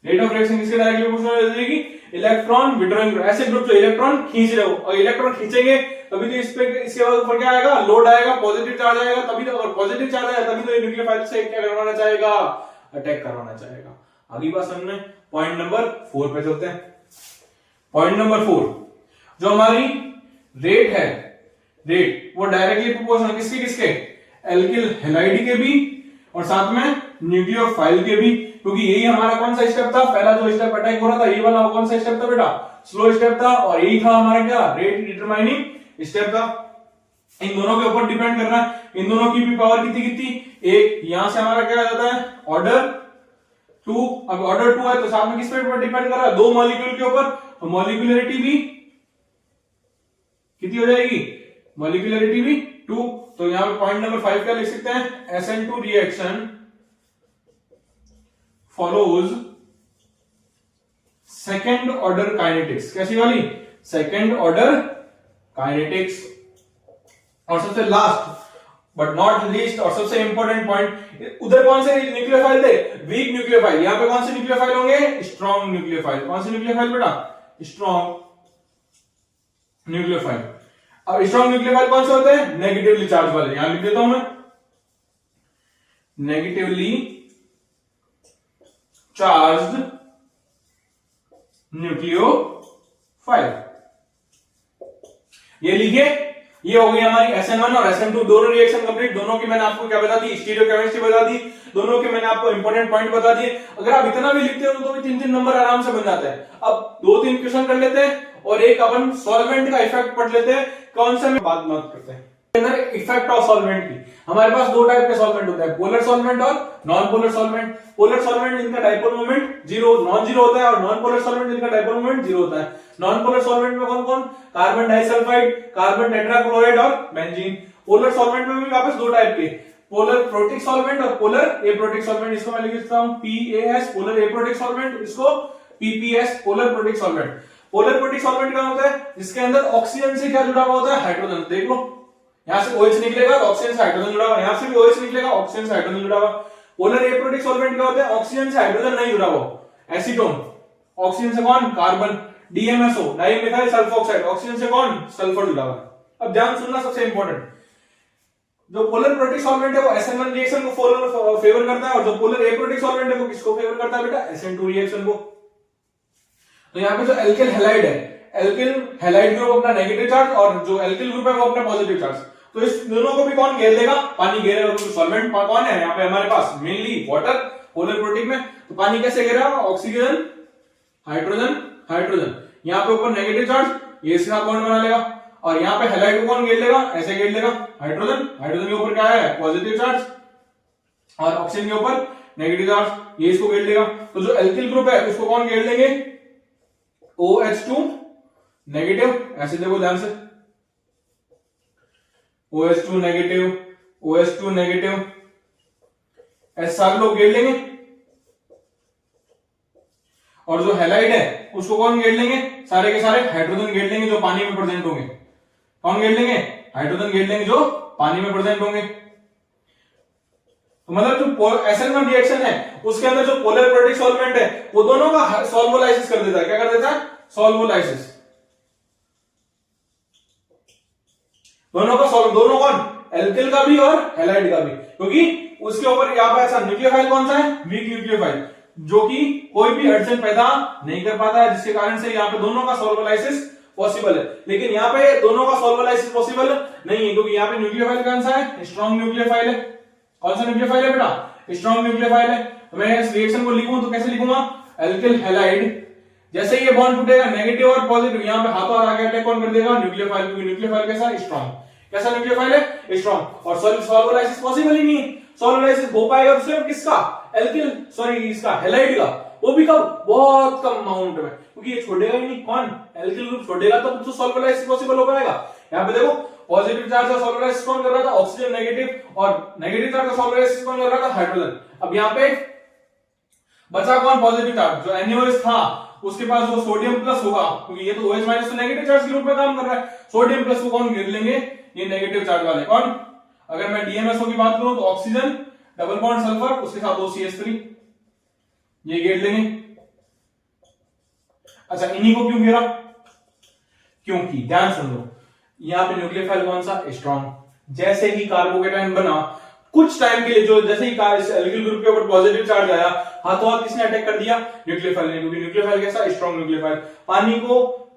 Rate of reaction किसके डायरेक्टली प्रोपोर्शनल हो जाएगी? Electron withdrawing group. ऐसे ग्रुप जो इलेक्ट्रॉन खींच रहे हो, और इलेक्ट्रॉन खींचेंगे तभी तो इसके ऊपर क्या आएगा? लोड आएगा, पॉजिटिव चार्ज आएगा। तभी तो, अगर पॉजिटिव चार्ज आएगा तभी तो ये न्यूक्लियोफाइल से क्या करवाना चाहेगा? अटैक करवाना चाहेगा। अगली बात समझ में? पॉइंट नंबर 4 पे चलते हैं। पॉइंट नंबर 4, जो हमारी रेट है, रेट वो डायरेक्टली प्रोपोर्शनल किसके? एल्किल हैलाइड के भी और साथ में न्यूक्लियोफाइल के भी, क्योंकि यही हमारा कौन सा स्टेप था? पहला जो स्टेप अटैक हो रहा था, ये वाला कौन सा स्टेप था बेटा? स्लो स्टेप था। और यही था हमारा क्या? रेट डिटरमाइनिंग स्टेप था। इन दोनों के ऊपर डिपेंड करना है। इन दोनों की भी पावर कितनी? एक। यहां से हमारा क्या जाता है? ऑर्डर 2। अब ऑर्डर 2 है तो साथ में किस पे डिपेंड कर रहा है? 2 मॉलिक्यूल के ऊपर, तो मॉलिक्यूलरिटी भी कितनी हो जाएगी? मॉलिक्यूलरिटी भी 2। तो यहां पे पॉइंट नंबर 5 क्या लिख सकते हैं? SN2 reaction follows second order kinetics. कैसी वाली? Second order kinetics. और सबसे लास्ट बट नॉट लीस्ट और सबसे इंपॉर्टेंट पॉइंट, उधर कौन से न्यूक्लियोफाइल थे? Weak nucleophile. यहां पे कौन से न्यूक्लियोफाइल होंगे? Strong nucleophile. कौन से न्यूक्लियोफाइल बेटा? Strong nucleophile. अब स्ट्रॉन्ग न्यूक्लियोफाइल कौन से होते हैं? नेगेटिवली चार्ज वाले। यहां लिख देता हूं मैं, नेगेटिवली चार्ज्ड न्यूक्लियोफाइल। ये लिखिए, ये हो गई हमारी SN1 और SN2 दोनों रिएक्शन कंप्लीट। दोनों की मैंने आपको क्या बता दी, स्टीरियोकेमिस्ट्री बता दी, दोनों के मैंने आपको इंपॉर्टेंट पॉइंट बता दिए। अगर आप इतना भी लिखते हो तो भी 3-3 नंबर आराम से बन जाता है। अब 2-3 क्वेश्चन कर लेते हैं और एक अपन सॉल्वेंट का इफेक्ट पढ़ लेते हैं, कौन सा में बात करते हैं। इफेक्ट ऑफ सॉल्वेंट की हमारे पास दो टाइप के सॉल्वेंट होते हैं, पोलर सॉल्वेंट और non polar solvent. Polar solvent जिनका डाइपोल मोमेंट नॉन जीरो होता है और नॉन पोलर सॉल्वेंट जिनका डाइपोल मोमेंट जीरो होता है। नॉन पोलर सॉल्वेंट में कौन कौन, कार्बन डाइसल्फाइड, कार्बन टेट्राक्लोराइड और बेंजीन। पोलर सॉल्वेंट में भी वापस दो टाइप के, पोलर प्रोटिक सॉल्वेंट और पोलर एप्रोटिक सॉल्वेंट। इसको मैं लिख देता हूं PAS पोलर एप्रोटिक सॉल्वेंट, इसको PPS polar protic solvent. Polar protic solvent क्या होता है, जिसके अंदर ऑक्सीजन से क्या जुड़ा हुआ होता है, हाइड्रोजन। देख लो, यहां से OH निकलेगा तो ऑक्सीजन से हाइड्रोजन जुड़ा हुआ, यहां से भी OH निकलेगा ऑक्सीजन से हाइड्रोजन जुड़ा हुआ। पोलर एप्रोटिक सॉल्वेंट क्या होता है, ऑक्सीजन से हाइड्रोजन नहीं जुड़ा हुआ। एसीटोन, ऑक्सीजन से कौन, carbon. DMSO dimethyl sulphoxide, oxygen से कौन, सल्फर जुड़ा हुआ। अब ध्यान सुनना, सबसे इंपॉर्टेंट, जो पोलर प्रोटिक सॉल्वेंट है वो SN1 रिएक्शन को फेवर करता है और जो पोलर एप्रोटिक सॉल्वेंट है वो किसको फेवर करता है बेटा, SN2 रिएक्शन को। तो यहाँ पे जो एल्किल हैलाइड है, एल्किल हैलाइड ग्रुप अपना नेगेटिव चार्ज और जो एल्किल ग्रुप है वो अपना पॉजिटिव चार्ज। तो इस दोनों को भी कौन घेर लेगा, पानी घेरेगा। तो सॉल्वेंट कौन है यहाँ पे हमारे पास, मेनली वाटर पोलर प्रोटिक में। तो पानी कैसे घेरा, ऑक्सीजन हाइड्रोजन हाइड्रोजन, यहाँ पे ऊपर नेगेटिव चार्ज, ये इसके साथ बॉन्ड बना लेगा। और यहाँ पे हैलाइड को कौन घेर लेगा, ऐसे घेर लेगा, हाइड्रोजन। हाइड्रोजन के ऊपर क्या है, पॉजिटिव चार्ज, और ऑक्सीजन के ऊपर नेगेटिव चार्ज, ये इसको घेर लेगा। तो जो एल्किल ग्रुप है उसको कौन घेर लेंगे, OH2 नेगेटिव। ऐसे देखो ध्यान से, OH2 नेगेटिव, OH2 नेगेटिव, ऐसे सारे लोग घेर लेंगे। और जो हैलाइड है उसको कौन घेर लेंगे, सारे के सारे हाइड्रोजन घेर लेंगे जो पानी में प्रेजेंट होंगे। कौन घेर लेंगे, हाइड्रोजन घेर लेंगे जो पानी में प्रेजेंट होंगे। तो मतलब जो SN1 रिएक्शन है उसके अंदर जो पोलर प्रोटिक सॉल्वेंट है वो दोनों का सॉल्वोलाइसिस कर देता है। क्या कर देता है, सॉल्वोलाइसिस। दोनों का दोनों कौन, एल्किल का भी और हैलाइड का भी, क्योंकि उसके ऊपर यहाँ पे ऐसा न्यूक्लियोफाइल कौन सा है, वीक न्यूक्लियोफाइल, जो कि कोई भी अड़चन पैदा नहीं कर पाता है, जिसके कारण से यहाँ पे दोनों का सॉल्वोलाइसिस पॉसिबल है। लेकिन यहाँ पे दोनों का सॉल्वोलाइसिस पॉसिबल नहीं है, क्योंकि यहाँ पे न्यूक्लियोफाइल कौन सा है, स्ट्रॉन्ग न्यूक्लियोफाइल है। कौन सा न्यूक्लियोफाइल है बेटा, स्ट्रॉन्ग न्यूक्लियोफाइल है। तो मैं इस रिएक्शन को लिखूं तो कैसे लिखूंगा, एल्किल हैलाइड, जैसे ये बॉन्ड टूटेगा नेगेटिव और पॉजिटिव, यहाँ पे हाथों हाथ आके अटैक कौन कर देगा, न्यूक्लियोफाइल, क्योंकि न्यूक्लियोफाइल कैसा, स्ट्रॉन्ग। कैसा न्यूक्लियोफाइल है, स्ट्रॉन्ग। और सॉल्वोलाइसिस पॉसिबल ही नहीं है। सॉल्वोलाइसिस हो पाएगा तो सिर्फ किसका, एल्किल, सॉरी इसका हैलाइड का, वो भी कब, बहुत कम अमाउंट में, क्योंकि ये छोड़ेगा ही नहीं। कौन, एल्किल ग्रुप छोड़ेगा तो सॉल्वोलाइसिस पॉसिबल हो पाएगा। यहाँ पे देखो पॉजिटिव चार्ज का सॉल्वोलाइसिस कौन कर रहा था, ऑक्सीजन नेगेटिव, और नेगेटिव चार्ज का सॉल्वोलाइसिस कौन कर रहा था, हाइड्रोजन। अब यहाँ पे बचा कौन, पॉजिटिव चार्ज, जो NaOH था उसके पास वो सोडियम प्लस होगा, क्योंकि ये तो OH माइनस तो नेगेटिव चार्ज के रूप में काम कर रहा है। सोडियम प्लस को कौन घेर लेंगे, ये नेगेटिव चार्ज वाले। कौन, अगर मैं DMSO की बात करूं तो ऑक्सीजन डबल बॉन्ड सल्फर, उसके साथ OCH3, ये घेर लेंगे। अच्छा, इन्हीं को क्यों घेरा, क्योंकि ध्यान सुन लो, यहाँ पे न्यूक्लियोफाइल कौन सा, स्ट्रॉन्ग। जैसे ही कार्बोकेटायन बना, कुछ टाइम के लिए, जो जैसे ही एल्किल ग्रुप के ऊपर पॉजिटिव चार्ज आया, हाथों हाथ किसने अटैक कर दिया, न्यूक्लियोफाइल ने, क्योंकि न्यूक्लियोफाइल कैसा, स्ट्रॉन्ग न्यूक्लियोफाइल।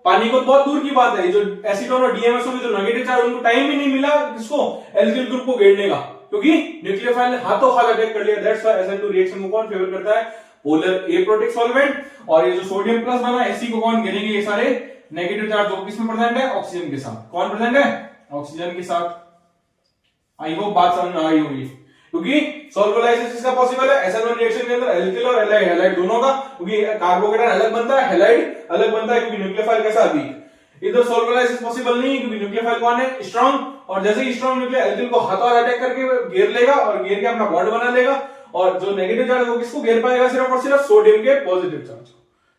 पानी को बहुत दूर की बात है, जो एसीटोन और DMSO के जो नेगेटिव चार्ज, उनको टाइम ही नहीं मिला किसको, एल्किल ग्रुप को घेरने का, क्योंकि न्यूक्लियोफाइल ने हाथों हाथ अटैक कर लिया। दैट्स व्हाई SN2 रिएक्शन को कौन फेवर करता है, पोलर एप्रोटिक सॉल्वेंट। और ये जो सोडियम प्लस बना, इसी को कौन घेरेंगे, ये सारे नेगेटिव चार्ज, जो किसमें प्रेजेंट है, ऑक्सीजन के साथ। कौन प्रेजेंट है, ऑक्सीजन के साथ। आई होप बात समझ में आई होगी, क्योंकि सॉल्वोलाइसिस किसका पॉसिबल है, SN1 रिएक्शन के अंदर एल्किल और हैलाइड दोनों का, क्योंकि कार्बोकेटायन अलग बनता है, हैलाइड अलग बनता है, क्योंकि न्यूक्लियोफाइल कैसा, वीक। इधर सॉल्वोलाइसिस पॉसिबल नहीं है, क्योंकि न्यूक्लियोफाइल कौन है, स्ट्रॉन्ग। और जैसे ही स्ट्रॉन्ग न्यूक्लियर एल्किल को हाथों हाथ अटैक करके घेर लेगा और घेर के अपना बॉन्ड बना लेगा, और जो नेगेटिव चार्ज है वो किसको घेर पाएगा, सिर्फ और सिर्फ सोडियम के पॉजिटिव चार्ज।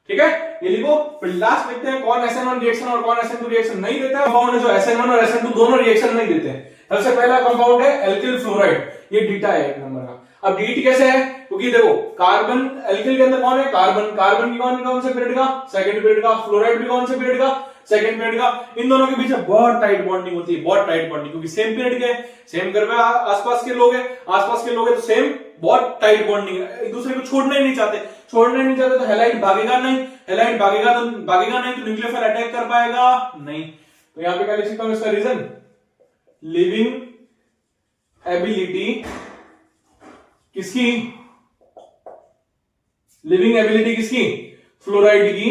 ठीक है, ये लिखो। फिर लास्ट लिखते हैं कौन SN1 रिएक्शन और कौन SN2 रिएक्शन नहीं देता है। कंपाउंड है जो SN1 और SN2 दोनों रिएक्शन नहीं देते हैं। सबसे पहला कंपाउंड है एल्किल फ्लोराइड, ये डीटा है एक नंबर का। अब डीट कैसे है, क्योंकि देखो कार्बन, एल्किल के अंदर कौन है, कार्बन की कौन से पीरियड का, सेकंड पीरियड का। फ्लोराइड भी कौन से पीरियड का, सेकंड पीरियड का। इन दोनों के बीच में बहुत टाइट बॉन्डिंग होती है, बहुत टाइट बॉन्डिंग, क्योंकि सेम पीरियड के, सेम घर में आसपास के लोग हैं, तो सेम बहुत टाइट बॉन्डिंग है, एक दूसरे को छोड़ना ही नहीं चाहते, तो हैलाइड भागेगा नहीं, तो न्यूक्लियोफाइल अटैक कर पाएगा नहीं। तो यहां पे क्या लिख सकता हूं इसका रीजन, लिविंग एबिलिटी किसकी, फ्लोराइड की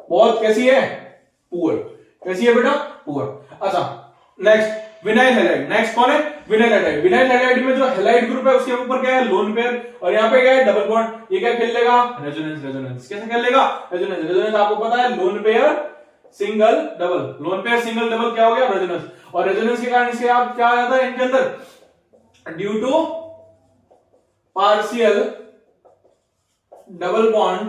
बहुत कैसी है, पुअर। कैसी है बेटा, पुअर। अच्छा नेक्स्ट विनाइल हैलाइड, नेक्स्ट कौन है, विनाइल हैलाइड। विनाइल हैलाइड में जो हैलाइड ग्रुप है उसके ऊपर क्या है, लोन पेयर, और यहाँ पे क्या है, डबल बॉन्ड। ये क्या खेल लेगा, रेजोनेंस। कैसे खेल लेगा, रेजोनेंस आपको पता है, लोन पेयर सिंगल डबल क्या हो गया, रेजोनेंस। और रेजोनेंस के कारण इसके आप क्या आ जाता है इनके अंदर, due to partial double bond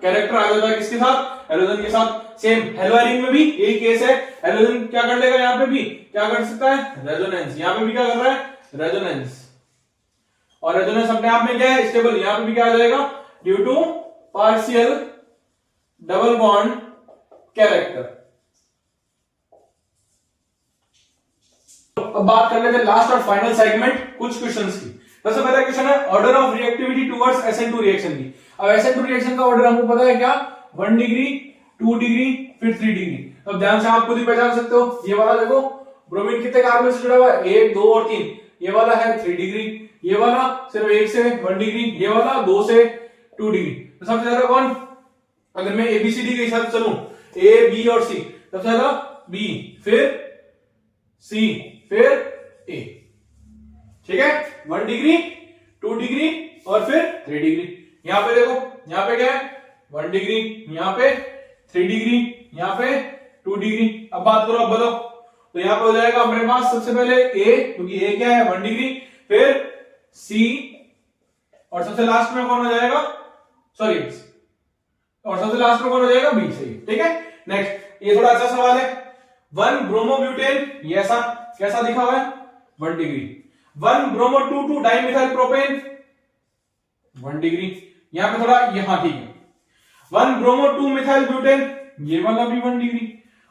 character आ जाता है किसके साथ, हेलोजन के साथ। सेम हेलोआयरिन में भी यही केस है, हेलोजन क्या कर लेगा, यहां पे भी क्या कर सकता है, रेजोनेंस। यहां पे भी क्या कर रहा है, रेजोनेंस। और रेजोनेंस अपने आप में क्या है, स्टेबल। यहां पे भी क्या आ जाएगा, due to partial double bond character. अब बात कर लेते हैं लास्ट और फाइनल सेगमेंट कुछ क्वेश्चंस की। सबसे पहला क्वेश्चन है order of reactivity towards SN2 reaction की। अब SN2 रिएक्शन का ऑर्डर हमको पता है क्या, 1 डिग्री, 2 डिग्री, फिर 3 डिग्री। अब ध्यान से आप खुद ही पहचान सकते हो, ये वाला देखो ब्रोमीन कितने कार्बन से जुड़ा हुआ है, 1, 2 और 3। ये वाला है 3 डिग्री, ये वाला सिर्फ 1 से 1 डिग्री, ये वाला 2 से 2 डिग्री। तो सबसे ज्यादा कौन, अगर मैं ABCD के हिसाब से चलूं, A, B और C, सबसे ज्यादा B, फिर C, फिर A। ठीक है, 1 डिग्री, 2 डिग्री और फिर 3 डिग्री। यहां पे देखो, यहां पे क्या है, 1 डिग्री, यहां पे 3 डिग्री, यहां पे 2 डिग्री। अब बात करो, अब बताओ, तो यहां पे हो जाएगा अपने पास सबसे पहले A, क्योंकि A क्या है 1 डिग्री, फिर C, और सबसे लास्ट में कौन हो जाएगा, सॉरी, और सबसे लास्ट में कौन हो जाएगा, B। सही, ठीक है। नेक्स्ट, ये थोड़ा अच्छा सवाल है, 1 ब्रोमोब्यूटेन, ये ऐसा कैसा लिखा हुआ है, 1 degree. 1 bromo 2 dimethyl propane, 1 degree. यहां पे थोड़ा यहां, ठीक है, 1 ब्रोमो 2 मिथाइल ब्यूटेन, ये वाला भी 1 डिग्री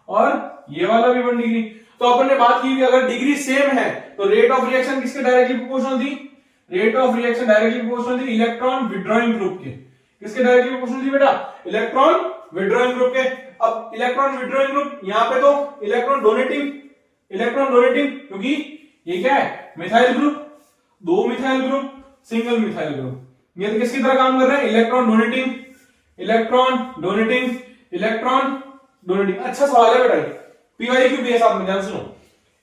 और ये वाला भी 1 डिग्री। तो अपन ने बात की अगर डिग्री सेम है तो रेट ऑफ रिएक्शन किसके डायरेक्टली प्रोपोर्शनल थी, rate of reaction directly proportional थी इलेक्ट्रॉन विड्रॉइंग ग्रुप के। किसके डायरेक्टली प्रोपोर्शनल थी बेटा, इलेक्ट्रॉन विड्रॉइंग ग्रुप के। अब इलेक्ट्रॉन विड्रॉइंग ग्रुप, यहां पे तो इलेक्ट्रॉन डोनेटिंग, क्योंकि ये क्या है, methyl group, 2 methyl group, single methyl group. ये तो किसकी तरह काम कर रहे हैं, इलेक्ट्रॉन डोनेटिंग। अच्छा सवाल है बेटा, PYQ भी है साथ में, ध्यान सुनो।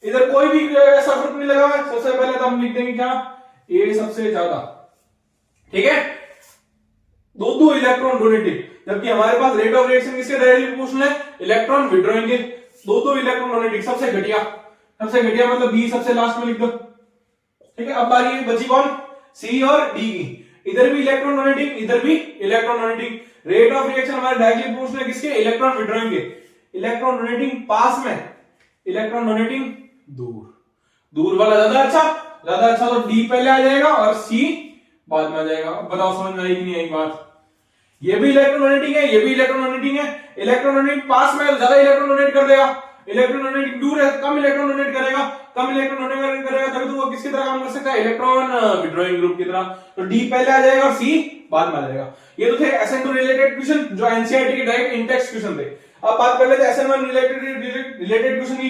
इधर कोई भी ऐसा ग्रुप नहीं लगा हुआ है, सबसे पहले तो हम लिख देंगे क्या, A सबसे ज्यादा, ठीक है, 2 इलेक्ट्रॉन डोनेटिंग। जबकि हमारे पास रेट ऑफ रिएक्शन किसके डायरेक्टली प्रोपोर्शनल है, इलेक्ट्रॉन विड्रॉइंग के। 2 इलेक्ट्रॉन डोनेटिंग, सबसे घटिया मतलब B सबसे लास्ट में लिख दो, ठीक है। अब बारी बची कौन, C और D की। इधर भी इलेक्ट्रॉन डोनेटिंग, इधर भी electron donating. Rate of reaction हमारे डायरेक्टली प्रोपोर्शनल है किसके, इलेक्ट्रॉन विड्रॉइंग के। इलेक्ट्रॉन डोनेटिंग पास में, इलेक्ट्रॉन डोनेटिंग दूर वाला ज्यादा अच्छा, तो D पहले आ जाएगा और C बाद में आ जाएगा। अब बताओ समझ में आई कि नहीं आई बात। ये भी इलेक्ट्रॉन डोनेटिंग है, ये भी इलेक्ट्रॉन डोनेटिंग है। इलेक्ट्रॉन डोनेटिंग पास में ज्यादा इलेक्ट्रॉन डोनेट कर देगा, इलेक्ट्रॉन डोनेटिंग दूर है कम इलेक्ट्रॉन डोनेट करेगा, तभी तो वो किसकी तरह काम कर सकता है, इलेक्ट्रॉन विड्रॉइंग ग्रुप की तरह। तो D पहले आ जाएगा और C बाद में आ जाएगा। ये तो थे SN2 रिलेटेड क्वेश्चन जो एनसीईआरटी के डायरेक्ट इन टेक्स्ट क्वेश्चन थे। अब बात कर लेते हैं SN1 रिलेटेड क्वेश्चन की।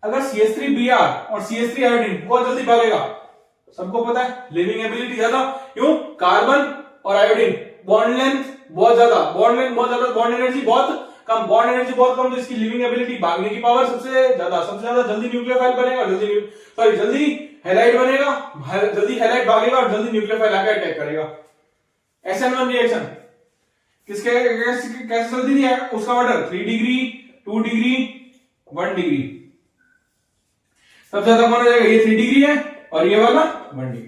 अगर CH3Br और CH3 आयोडीन बहुत जल्दी भागेगा, सबको पता है, लिविंग एबिलिटी ज्यादा, क्यों, कार्बन और आयोडीन बॉन्ड लेंथ बहुत ज्यादा, बॉन्ड एनर्जी बहुत कम, तो इसकी लिविंग एबिलिटी, भागने की पावर सबसे ज्यादा जल्दी न्यूक्लियोफाइल बनेगा, जल्दी हैलाइड बनेगा, जल्दी हैलाइड भागेगा और जल्दी न्यूक्लियोफाइल आकर अटैक करेगा। SN1 रिएक्शन कैसे जल्दी दिया है, उसका ऑर्डर 3 डिग्री, 2 डिग्री, 1 डिग्री। सबसे ज्यादा कौन हो जाएगा, ये 3 डिग्री है और ये वाला 1 डिग्री।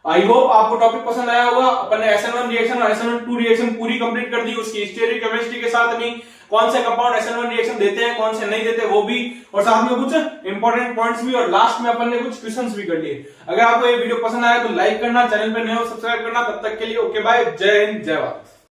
आई होप आपको टॉपिक पसंद आया होगा। अपन ने SN1 रिएक्शन और SN2 रिएक्शन पूरी कंप्लीट कर दी, उसकी स्टीरियोकेमिस्ट्री के साथ भी कौन से कंपाउंड SN1 रिएक्शन देते हैं, कौन से नहीं देते वो भी, और साथ में कुछ इंपॉर्टेंट पॉइंट्स भी, और लास्ट में अपन ने कुछ क्वेश्चंस भी कर लिए। अगर आपको ये वीडियो पसंद आया तो लाइक करना, चैनल पे नए हो सब्सक्राइब करना। तब तक के लिए ओके बाय, जय हिंद, जय भारत।